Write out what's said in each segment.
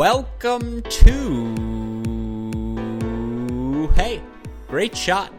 Welcome to, Great Shot.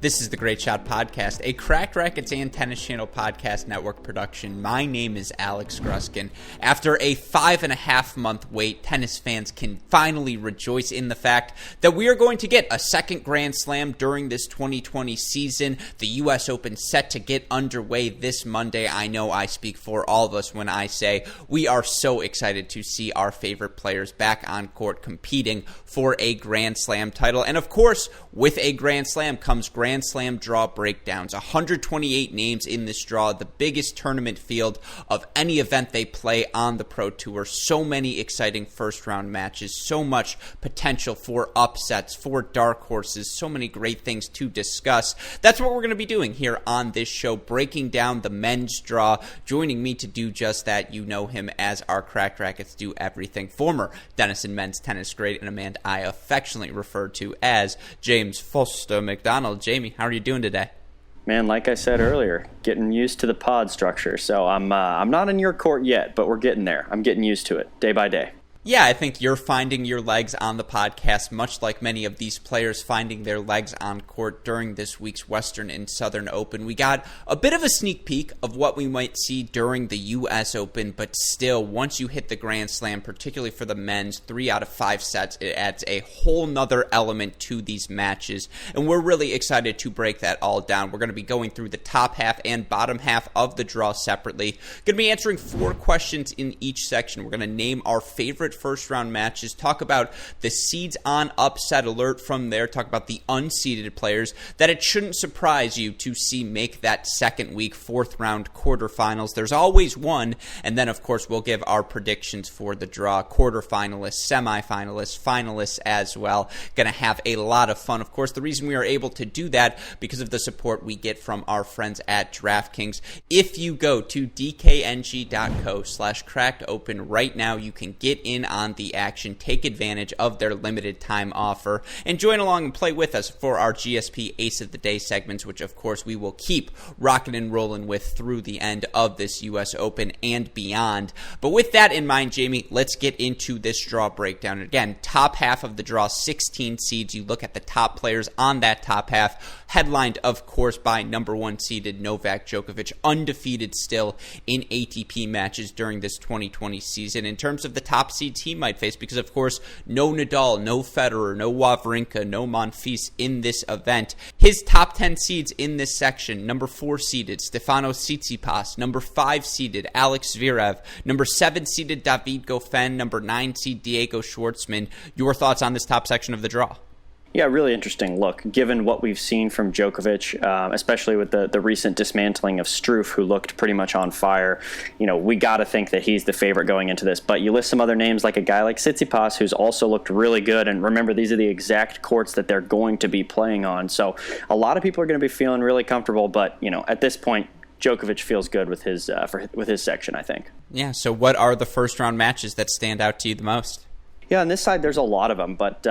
This is the Great Shot Podcast, a Cracked Racquets and Tennis Channel podcast network production. My name is Alex Gruskin. After a 5.5-month wait, tennis fans can finally rejoice in the fact that we are going to get a second Grand Slam during this 2020 season. The U.S. Open set to get underway this Monday. I know I speak for all of us when I say we are so excited to see our favorite players back on court competing for a Grand Slam title. And of course, with a Grand Slam comes Grand Slam draw breakdowns. 128 names in this draw, the biggest tournament field of any event they play on the Pro Tour. So many exciting first round matches, so much potential for upsets, for dark horses, so many great things to discuss. That's what we're going to be doing here on this show, breaking down the men's draw. Joining me to do just that, you know him as our Cracked Racquets Do Everything, former Denison men's tennis great, and a man I affectionately refer to as James Foster McDonald. Jamie, how are you doing today? Man, like I said earlier, getting used to the pod structure. So I'm not in your court yet, but we're getting there. I'm getting used to it day by day. Yeah, I think you're finding your legs on the podcast, much like many of these players finding their legs on court during this week's Western and Southern Open. We got a bit of a sneak peek of what we might see during the U.S. Open, but still, once you hit the Grand Slam, particularly for the men's, 3 out of 5 sets, it adds a whole nother element to these matches, and we're really excited to break that all down. We're going to be going through the top half and bottom half of the draw separately. Going to be answering 4 questions in each section. We're going to name our favorite first round matches, talk about the seeds on upset alert from there, talk about the unseeded players that it shouldn't surprise you to see make that second week, 4th round quarterfinals. There's always one, and then of course we'll give our predictions for the draw, quarterfinalists, semifinalists, finalists as well. Gonna have a lot of fun. Of course, the reason we are able to do that because of the support we get from our friends at DraftKings. If you go to dkng.co/crackedopen right now, you can get in on the action, take advantage of their limited time offer, and join along and play with us for our GSP Ace of the Day segments, which of course we will keep rocking and rolling with through the end of this U.S. Open and beyond. But with that in mind, Jamie, let's get into this draw breakdown. Again, top half of the draw, 16 seeds. You look at the top players on that top half, headlined of course by number 1 seeded Novak Djokovic, undefeated still in ATP matches during this 2020 season. In terms of the top seeds he might face, because of course no Nadal, no Federer, no Wawrinka, no Monfils in this event. His top 10 seeds in this section: number 4 seeded Stefanos Tsitsipas, number 5 seeded Alex Zverev, number 7 seeded David Goffin, number 9 seed Diego Schwartzman. Your thoughts on this top section of the draw? Yeah, really interesting look, given what we've seen from Djokovic, especially with the recent dismantling of Struff, who looked pretty much on fire. You know, we got to think that he's the favorite going into this. But you list some other names, like a guy like Tsitsipas, who's also looked really good. And remember, these are the exact courts that they're going to be playing on. So a lot of people are going to be feeling really comfortable. But, you know, at this point, Djokovic feels good with his with his section, I think. Yeah, so what are the first round matches that stand out to you the most? Yeah, on this side, there's a lot of them, but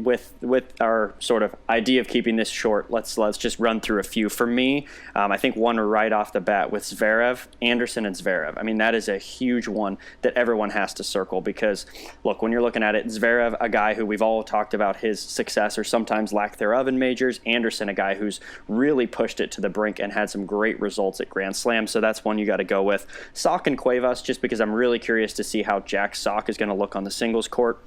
with our sort of idea of keeping this short, let's just run through a few. For me, I think one right off the bat with Zverev, Anderson and Zverev. I mean, that is a huge one that everyone has to circle because, look, when you're looking at it, Zverev, a guy who we've all talked about his success or sometimes lack thereof in majors. Anderson, a guy who's really pushed it to the brink and had some great results at Grand Slam, so that's one you got to go with. Sock and Cuevas, just because I'm really curious to see how Jack Sock is going to look on the singles court.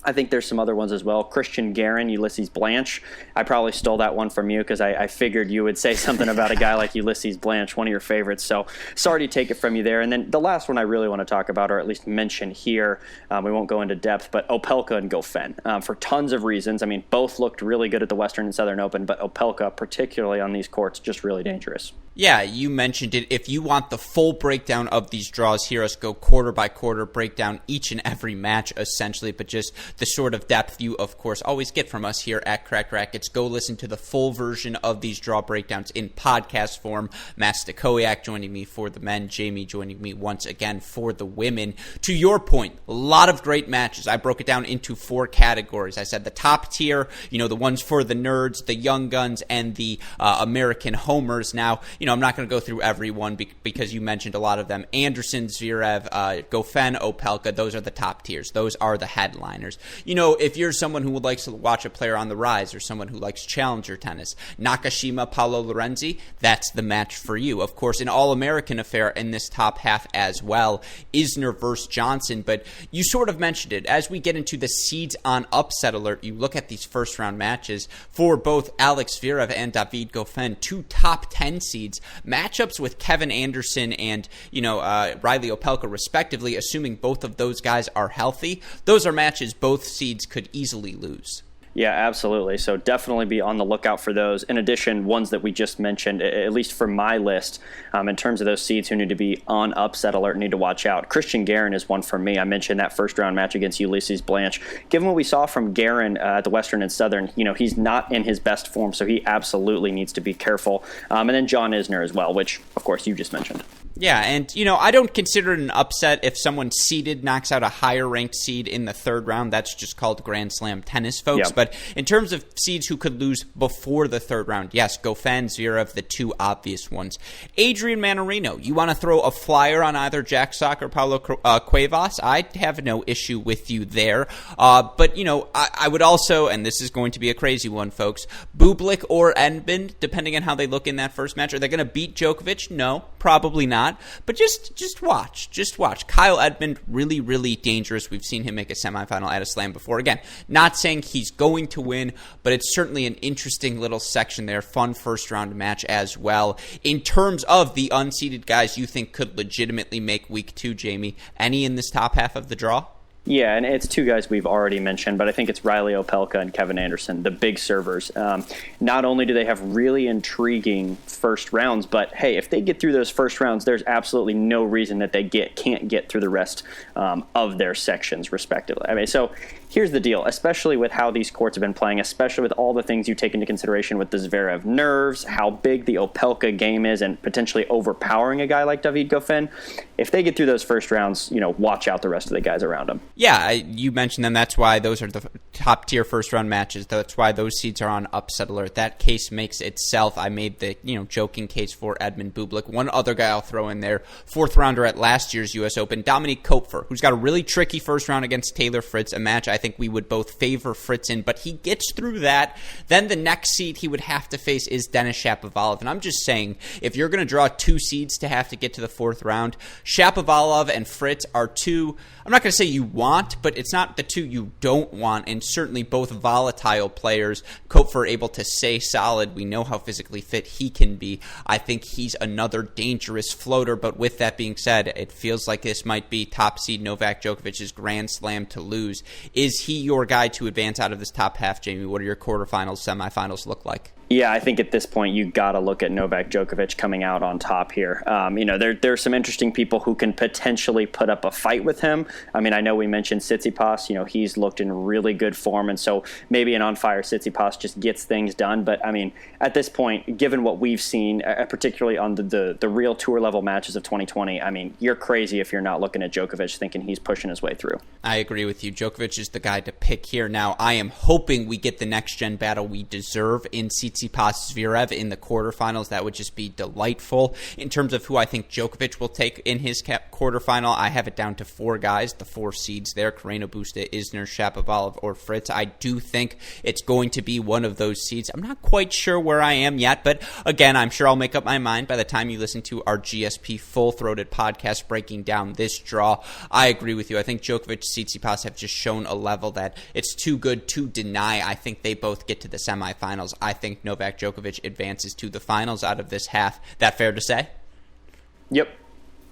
I think there's some other ones as well. Christian Guerin, Ulysses Blanche. I probably stole that one from you because I figured you would say something about a guy like Ulysses Blanche, one of your favorites. So sorry to take it from you there. And then the last one I really want to talk about, or at least mention here, we won't go into depth, but Opelka and Goffin. For tons of reasons. I mean, both looked really good at the Western and Southern Open, but Opelka, particularly on these courts, just really dangerous. Yeah, you mentioned it. If you want the full breakdown of these draws, hear us go quarter by quarter, break down each and every match essentially, but just the sort of depth you, of course, always get from us here at Cracked Racquets. Go listen to the full version of these draw breakdowns in podcast form. Mastakowiak joining me for the men, Jamie joining me once again for the women. To your point, a lot of great matches. I broke it down into 4 categories. I said the top tier, the ones for the nerds, the young guns, and the American homers. Now, I'm not going to go through everyone because you mentioned a lot of them. Anderson, Zverev, Goffin, Opelka, those are the top tiers. Those are the headliners. If you're someone who would like to watch a player on the rise or someone who likes challenger tennis, Nakashima, Paolo Lorenzi, that's the match for you. Of course, an All-American affair in this top half as well, Isner versus Johnson, but you sort of mentioned it. As we get into the seeds on upset alert, you look at these first-round matches for both Alex Zverev and David Goffin, two top 10 seeds, matchups with Kevin Anderson and, Riley Opelka, respectively, assuming both of those guys are healthy. Those are matches both seeds could easily lose. Yeah, absolutely. So definitely be on the lookout for those. In addition, ones that we just mentioned, at least for my list, in terms of those seeds who need to be on upset alert, need to watch out. Christian Guerin is one for me. I mentioned that first round match against Ulysses Blanche. Given what we saw from Guerin at the Western and Southern, he's not in his best form, so he absolutely needs to be careful. And then John Isner as well, which, of course, you just mentioned. Yeah, and, I don't consider it an upset if someone seeded knocks out a higher-ranked seed in the third round. That's just called Grand Slam tennis, folks. Yep. But in terms of seeds who could lose before the third round, yes, Goffin, Zverev, the two obvious ones. Adrian Mannarino, you want to throw a flyer on either Jack Sock or Paulo Cuevas? I have no issue with you there. But, I would also, and this is going to be a crazy one, folks, Bublik or Edmund, depending on how they look in that first match. Are they going to beat Djokovic? No, probably not. But just watch. Kyle Edmund, really, really dangerous. We've seen him make a semifinal at a slam before. Again, not saying he's going to win, but it's certainly an interesting little section there. Fun first round match as well. In terms of the unseeded guys you think could legitimately make week 2, Jamie, any in this top half of the draw? Yeah, and it's two guys we've already mentioned, but I think it's Riley Opelka and Kevin Anderson, the big servers. Not only do they have really intriguing first rounds, but hey, if they get through those first rounds, there's absolutely no reason that they can't get through the rest of their sections, respectively. I mean, so here's the deal, especially with how these courts have been playing, especially with all the things you take into consideration with the Zverev nerves, how big the Opelka game is, and potentially overpowering a guy like David Goffin. If they get through those first rounds, watch out the rest of the guys around them. Yeah, you mentioned them. That's why those are the top-tier first-round matches. That's why those seeds are on upset alert. That case makes itself. I made the joking case for Edmund Bublik. One other guy I'll throw in there, fourth-rounder at last year's U.S. Open, Dominique Koepfer, who's got a really tricky first round against Taylor Fritz, a match I think we would both favor Fritz in, but he gets through that. Then the next seed he would have to face is Denis Shapovalov. And I'm just saying, if you're going to draw two seeds to have to get to the fourth round, Shapovalov and Fritz are two, I'm not going to say you want, but it's not the two you don't want, and certainly both volatile players. Koepfer able to stay solid. We know how physically fit he can be. I think he's another dangerous floater, but with that being said, it feels like this might be top seed Novak Djokovic's Grand Slam to lose. Is he your guy to advance out of this top half, Jamie? What do your quarterfinals, semifinals look like? Yeah, I think at this point you got to look at Novak Djokovic coming out on top here. There's some interesting people who can potentially put up a fight with him. I mean, I know we mentioned Tsitsipas. He's looked in really good form, and so maybe an on-fire Tsitsipas just gets things done. But I mean, at this point, given what we've seen, particularly on the real tour level matches of 2020, I mean, you're crazy if you're not looking at Djokovic thinking he's pushing his way through. I agree with you. Djokovic is the guy to pick here. Now, I am hoping we get the next-gen battle we deserve in Tsitsipas Zverev in the quarterfinals. That would just be delightful. In terms of who I think Djokovic will take in his quarterfinal, I have it down to four guys, the four seeds there: Carreño Busta, Isner, Shapovalov, or Fritz. I do think it's going to be one of those seeds. I'm not quite sure where I am yet, but again, I'm sure I'll make up my mind by the time you listen to our GSP full-throated podcast breaking down this draw. I agree with you. I think Djokovic, Tsitsipas have just shown a level that it's too good to deny. I think they both get to the semifinals. I think Novak Djokovic advances to the finals out of this half. That fair to say? Yep.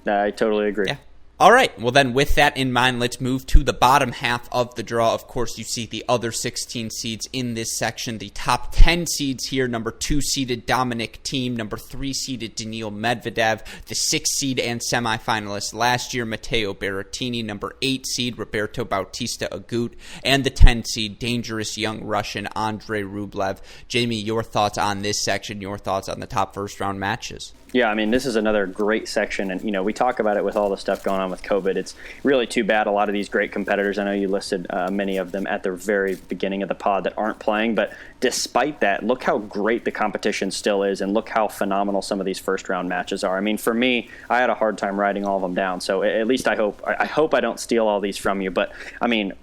I totally agree. Yeah. All right. Well, then with that in mind, let's move to the bottom half of the draw. Of course, you see the other 16 seeds in this section. The top 10 seeds here: number 2-seeded Dominic Thiem, number 3-seeded Daniil Medvedev, the 6th-seed and semifinalist last year Matteo Berrettini, number 8-seed Roberto Bautista Agut, and the 10th-seed dangerous young Russian Andrei Rublev. Jamie, your thoughts on this section, your thoughts on the top first-round matches? Yeah, I mean, this is another great section, and, we talk about it with all the stuff going on with COVID. It's really too bad. A lot of these great competitors, I know you listed many of them at the very beginning of the pod, that aren't playing. But despite that, look how great the competition still is, and look how phenomenal some of these first-round matches are. I mean, for me, I had a hard time writing all of them down. So at least I hope I don't steal all these from you. But, I mean,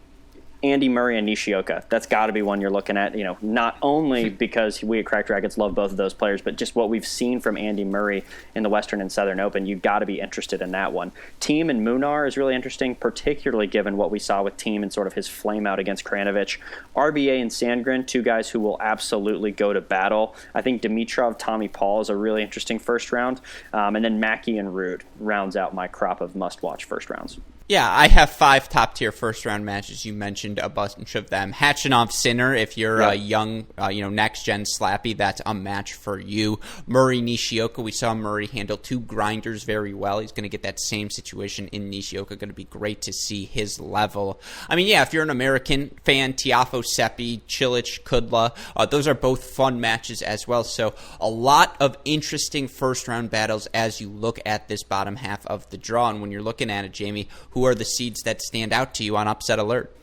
Andy Murray and Nishioka, that's got to be one you're looking at, not only because we at Cracked Racquets love both of those players, but just what we've seen from Andy Murray in the Western and Southern Open. You've got to be interested in that one. Thiem and Munar is really interesting, particularly given what we saw with Thiem and sort of his flame out against Krajinovic. RBA and Sandgren, two guys who will absolutely go to battle. I think Dimitrov, Tommy Paul is a really interesting first round. And then Mackey and Ruud rounds out my crop of must-watch first rounds. Yeah, I have 5 top-tier first-round matches. You mentioned a bunch of them. Khachanov Sinner, if you're a young, next-gen slappy, that's a match for you. Murray Nishioka, we saw Murray handle 2 grinders very well. He's going to get that same situation in Nishioka. Going to be great to see his level. I mean, yeah, if you're an American fan, Tiafoe, Seppi, Cilic, Kudla, those are both fun matches as well. So a lot of interesting first-round battles as you look at this bottom half of the draw. And when you're looking at it, Jamie, who are the seeds that stand out to you on upset alert?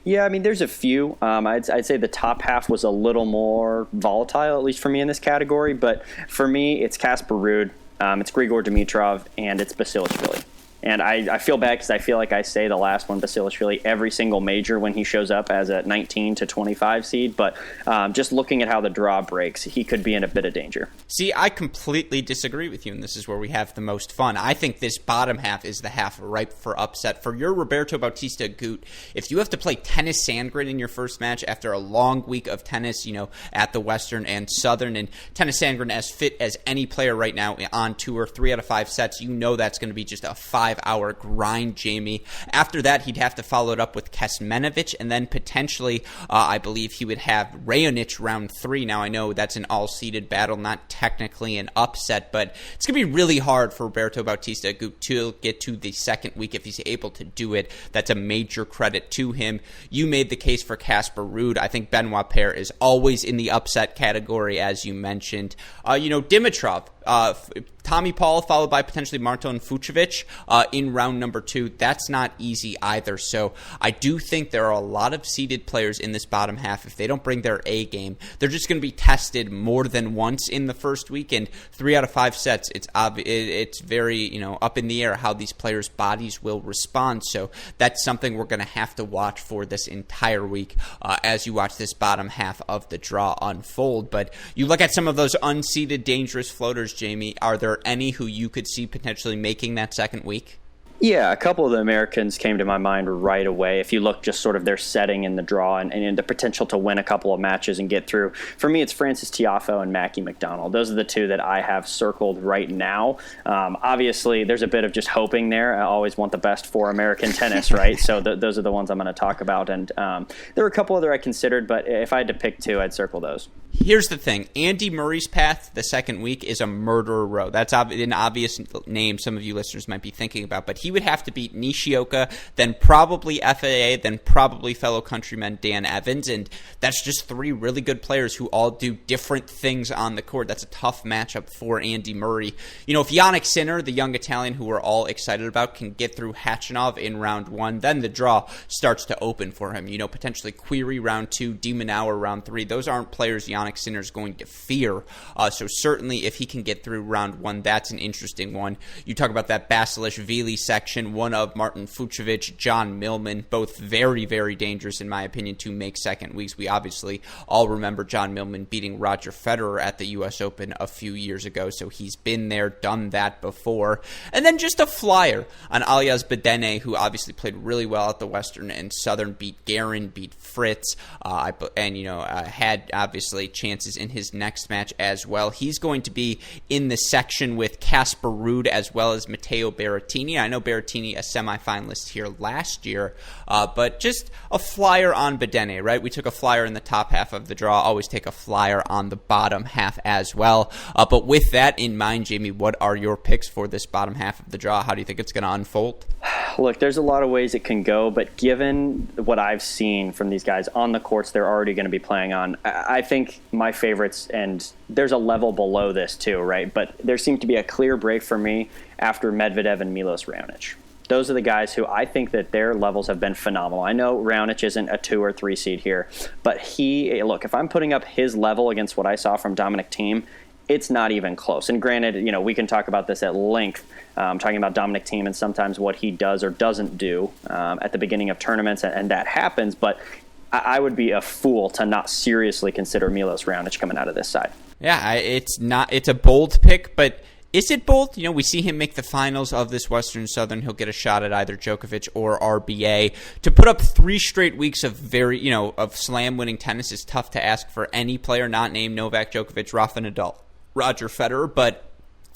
Yeah, I mean, there's a few. I'd say the top half was a little more volatile, at least for me in this category. But for me, it's Casper Ruud, it's Grigor Dimitrov, and it's Basilashvili. And I feel bad because I feel like I say the last one, Basilashvili, every single major when he shows up as a 19 to 25 seed. But just looking at how the draw breaks, he could be in a bit of danger. See, I completely disagree with you, and this is where we have the most fun. I think this bottom half is the half ripe for upset. For your Roberto Bautista Agut, if you have to play Tennis Sandgren in your first match after a long week of tennis, at the Western and Southern, and Tennis Sandgren as fit as any player right now on tour, 3 out of 5 sets, that's going to be just a 5-hour grind, Jamie. After that, he'd have to follow it up with Kesmenovic, and then potentially, I believe he would have Raonic round 3. Now, I know that's an all-seeded battle, not technically an upset, but it's going to be really hard for Roberto Bautista Agut to get to the second week if he's able to do it. That's a major credit to him. You made the case for Casper Ruud. I think Benoit Paire is always in the upset category, as you mentioned. Dimitrov, Tommy Paul followed by potentially Marton Fucsovics in round number 2. That's not easy either. So I do think there are a lot of seeded players in this bottom half. If they don't bring their A game, they're just going to be tested more than once in the first week. And 3 out of 5 sets, it's very up in the air how these players' bodies will respond. So that's something we're going to have to watch for this entire week as you watch this bottom half of the draw unfold. But you look at some of those unseeded dangerous floaters, Jamie. Are there any who you could see potentially making that second week? Yeah, a couple of the Americans came to my mind right away. If you look just sort of their setting in the draw and the potential to win a couple of matches and get through. For me, it's Frances Tiafoe and Mackie McDonald. Those are the two that I have circled right now. Obviously, there's a bit of just hoping there. I always want the best for American tennis, right? So those are the ones I'm going to talk about. And there were a couple other I considered, but if I had to pick 2, I'd circle those. Here's the thing. Andy Murray's path the second week is a murder row. That's an obvious name some of you listeners might be thinking about, but he would have to beat Nishioka, then probably FAA, then probably fellow countryman Dan Evans, and that's just 3 really good players who all do different things on the court. That's a tough matchup for Andy Murray. If Jannik Sinner, the young Italian who we're all excited about, can get through Khachanov in round 1, then the draw starts to open for him. Potentially Query round 2, De Minaur round 3. Those aren't players Jannik Sinner is going to fear. So certainly if he can get through round 1, that's an interesting one. You talk about that Basilashvili section, one of Marton Fucsovics, John Millman, both very, very dangerous in my opinion to make second weeks. We obviously all remember John Millman beating Roger Federer at the U.S. Open a few years ago, so he's been there, done that before. And then just a flyer on Alias Bedene, who obviously played really well at the Western and Southern, beat Guerin, beat Fritz, had obviously chances in his next match as well. He's going to be in the section with Casper Ruud as well as Matteo Berrettini. I know Berrettini, a semifinalist here last year, but just a flyer on Bedene, right? We took a flyer in the top half of the draw. Always take a flyer on the bottom half as well. But with that in mind, Jamie, what are your picks for this bottom half of the draw? How do you think it's going to unfold? Look, there's a lot of ways it can go, but given what I've seen from these guys on the courts they're already going to be playing on, I think my favorites, and there's a level below this too, right? But there seemed to be a clear break for me after Medvedev and Milos Raonic. Those are the guys who I think that their levels have been phenomenal. I know Raonic isn't a 2 or 3 seed here, but look, if I'm putting up his level against what I saw from Dominic Thiem, it's not even close. And granted, we can talk about this at length, talking about Dominic Thiem and sometimes what he does or doesn't do at the beginning of tournaments, and that happens. But I would be a fool to not seriously consider Milos Raonic coming out of this side. Yeah, it's a bold pick, but is it bold? We see him make the finals of this Western Southern. He'll get a shot at either Djokovic or RBA. To put up 3 straight weeks of of slam-winning tennis is tough to ask for any player not named Novak Djokovic, Rafa Nadal, Roger Federer, but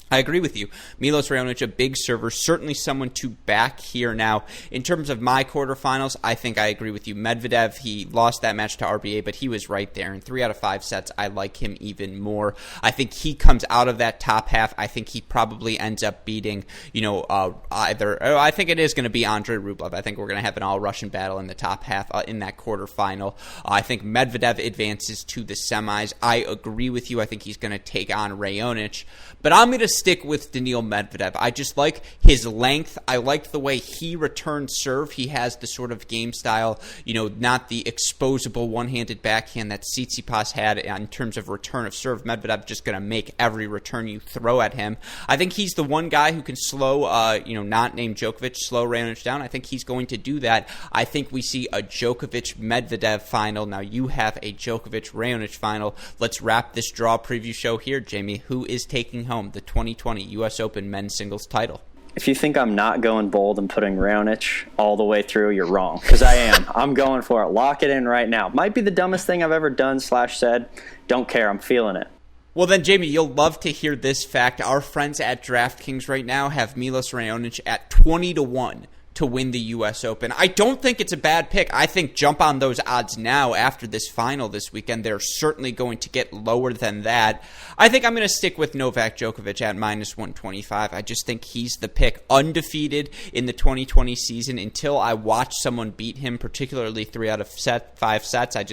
I agree with you. Milos Raonic, a big server, certainly someone to back here. Now, in terms of my quarterfinals, I think I agree with you. Medvedev, he lost that match to RBA, but he was right there. In 3 out of 5 sets, I like him even more. I think he comes out of that top half. I think he probably ends up beating, I think it is going to be Andrei Rublev. I think we're going to have an all-Russian battle in the top half in that quarterfinal. I think Medvedev advances to the semis. I agree with you. I think he's going to take on Raonic, but I'm going to stick with Daniil Medvedev. I just like his length. I like the way he returns serve. He has the sort of game style, not the exposable one-handed backhand that Tsitsipas had in terms of return of serve. Medvedev just going to make every return you throw at him. I think he's the one guy who can slow, not named Djokovic, slow Raonic down. I think he's going to do that. I think we see a Djokovic-Medvedev final. Now you have a Djokovic-Raonic final. Let's wrap this draw preview show here, Jamie. Who is taking home the 2020 U.S. Open men's singles title? If you think I'm not going bold and putting Raonic all the way through, you're wrong, because I am. I'm going for it. Lock it in right now. Might be the dumbest thing I've ever done / said. Don't care. I'm feeling it. Well then, Jamie, you'll love to hear this fact. Our friends at DraftKings right now have Milos Raonic at 20-1 to win the U.S. Open. I don't think it's a bad pick. I think jump on those odds now after this final this weekend. They're certainly going to get lower than that. I think I'm going to stick with Novak Djokovic at -125. I just think he's the pick, undefeated in the 2020 season until I watch someone beat him, particularly 3 out of 5 sets. I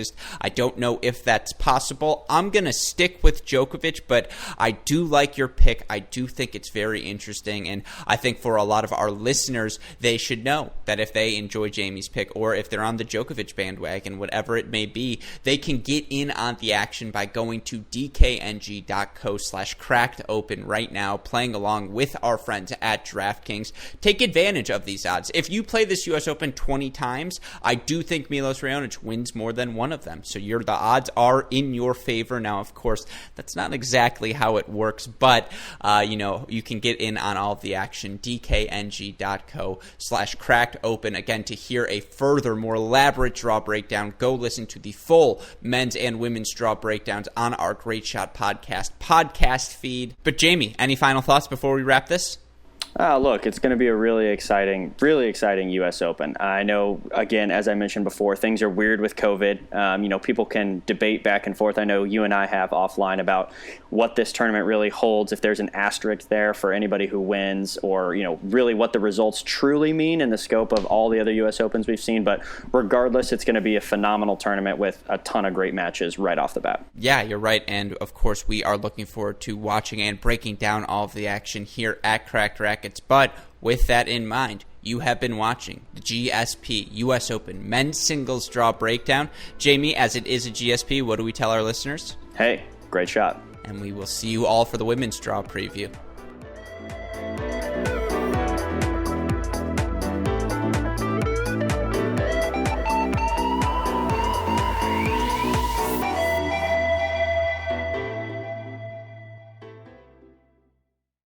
don't know if that's possible. I'm going to stick with Djokovic, but I do like your pick. I do think it's very interesting, and I think for a lot of our listeners, they should know that if they enjoy Jamie's pick or if they're on the Djokovic bandwagon, whatever it may be, they can get in on the action by going to dkng.co/crackedopen right now, playing along with our friends at DraftKings. Take advantage of these odds. If you play this U.S. Open 20 times, I do think Milos Raonic wins more than one of them. So the odds are in your favor. Now, of course, that's not exactly how it works, but you can get in on all of the action. dkng.co/crackedopen. Again, to hear a further, more elaborate draw breakdown, go listen to the full men's and women's draw breakdowns on our Great Shot podcast feed. But Jamie, any final thoughts before we wrap this? Look, it's going to be a really exciting U.S. Open. I know, again, as I mentioned before, things are weird with COVID. People can debate back and forth. I know you and I have offline about what this tournament really holds, if there's an asterisk there for anybody who wins, or, really what the results truly mean in the scope of all the other U.S. Opens we've seen. But regardless, it's going to be a phenomenal tournament with a ton of great matches right off the bat. Yeah, you're right. And, of course, we are looking forward to watching and breaking down all of the action here at Cracked Racquets. But with that in mind, you have been watching the GSP U.S. Open men's singles draw breakdown. Jamie, as it is a GSP, what do we tell our listeners? Hey, great shot. And we will see you all for the women's draw preview.